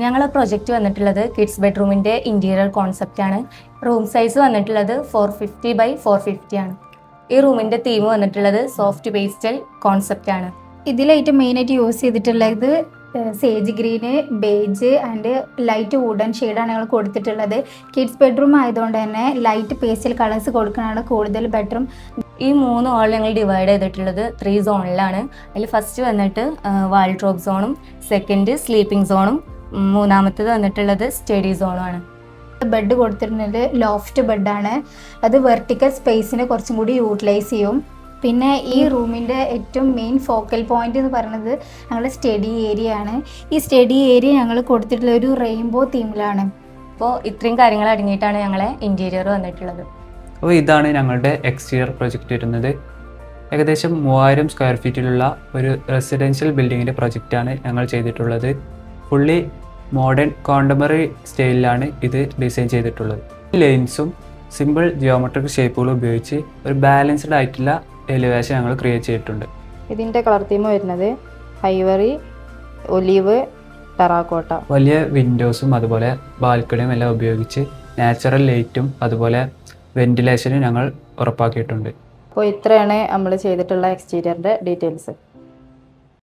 ഞങ്ങളെ പ്രൊജക്റ്റ് വന്നിട്ടുള്ളത് കിഡ്സ് ബെഡ്റൂമിൻ്റെ ഇൻറ്റീരിയർ കോൺസെപ്റ്റാണ്. റൂം സൈസ് വന്നിട്ടുള്ളത് 450 by 450 ആണ്. ഈ റൂമിൻ്റെ തീം വന്നിട്ടുള്ളത് സോഫ്റ്റ് പേസ്റ്റൽ കോൺസെപ്റ്റാണ്. ഇതിലായിട്ട് മെയിനായിട്ട് യൂസ് ചെയ്തിട്ടുള്ളത് sage green, beige and light wooden ഷെയ്ഡാണ് ഞങ്ങൾ കൊടുത്തിട്ടുള്ളത്. കിഡ്സ് ബെഡ്റൂം ആയതുകൊണ്ട് തന്നെ ലൈറ്റ് പേസ്റ്റൽ കളേഴ്സ് കൊടുക്കുന്നതാണ് കൂടുതൽ ബെഡ്റൂം. ഈ 3 ഹാൾ ഞങ്ങൾ ഡിവൈഡ് ചെയ്തിട്ടുള്ളത് 3 സോണിലാണ്. അതിൽ ഫസ്റ്റ് വന്നിട്ട് വാൾഡ്രോബ് സോണും, സെക്കൻഡ് സ്ലീപ്പിംഗ് സോണും, മൂന്നാമത്തേത് വന്നിട്ടുള്ളത് സ്റ്റഡി സോണുമാണ്. ബെഡ് കൊടുത്തിട്ടുള്ളത് ലോഫ്റ്റ് ബെഡാണ്. അത് വെർട്ടിക്കൽ സ്പേസിനെ കുറച്ചും കൂടി യൂട്ടിലൈസ് ചെയ്യും. പിന്നെ ഈ റൂമിൻ്റെ ഏറ്റവും മെയിൻ ഫോക്കൽ പോയിന്റ് എന്ന് പറയുന്നത് ഞങ്ങളുടെ സ്റ്റഡി ഏരിയ ആണ്. ഈ സ്റ്റഡി ഏരിയ ഞങ്ങൾ കൊടുത്തിട്ടുള്ള ഒരു റെയിൻബോ തീമിലാണ്. അപ്പോൾ ഇത്രയും കാര്യങ്ങൾ അടങ്ങിയിട്ടാണ് ഞങ്ങളെ ഇൻറ്റീരിയർ വന്നിട്ടുള്ളത്. അപ്പോൾ ഇതാണ് ഞങ്ങളുടെ എക്സ്റ്റീരിയർ പ്രൊജക്റ്റ് വരുന്നത്. ഏകദേശം 3000 സ്ക്വയർ ഫീറ്റിലുള്ള ഒരു റെസിഡൻഷ്യൽ ബിൽഡിങ്ങിൻ്റെ പ്രൊജക്റ്റാണ് ഞങ്ങൾ ചെയ്തിട്ടുള്ളത്. ഫുള്ളി മോഡേൺ കോണ്ടംപററി സ്റ്റൈലിലാണ് ഇത് ഡിസൈൻ ചെയ്തിട്ടുള്ളത്. ലൈൻസും സിമ്പിൾ ജിയോമെട്രിക് ഷേപ്പുകളും ഉപയോഗിച്ച് ഒരു ബാലൻസ്ഡ് ആയിട്ടുള്ള എലിവേഷൻ ഞങ്ങൾ ക്രിയേറ്റ് ചെയ്തിട്ടുണ്ട്. ഇതിൻ്റെ കളർ തീം വരുന്നത് ഐവറി, ഒലീവ്, ടെറാക്കോട്ട. വലിയ വിൻഡോസും അതുപോലെ ബാൽക്കണിയും എല്ലാം ഉപയോഗിച്ച് നാച്ചുറൽ ലൈറ്റും അതുപോലെ വെന്റിലേഷനും ഞങ്ങൾ ഉറപ്പാക്കിയിട്ടുണ്ട്. അപ്പോൾ ഇത്രയാണ് നമ്മൾ ചെയ്തിട്ടുള്ള എക്സ്റ്റീരിയറിൻ്റെ ഡീറ്റെയിൽസ്.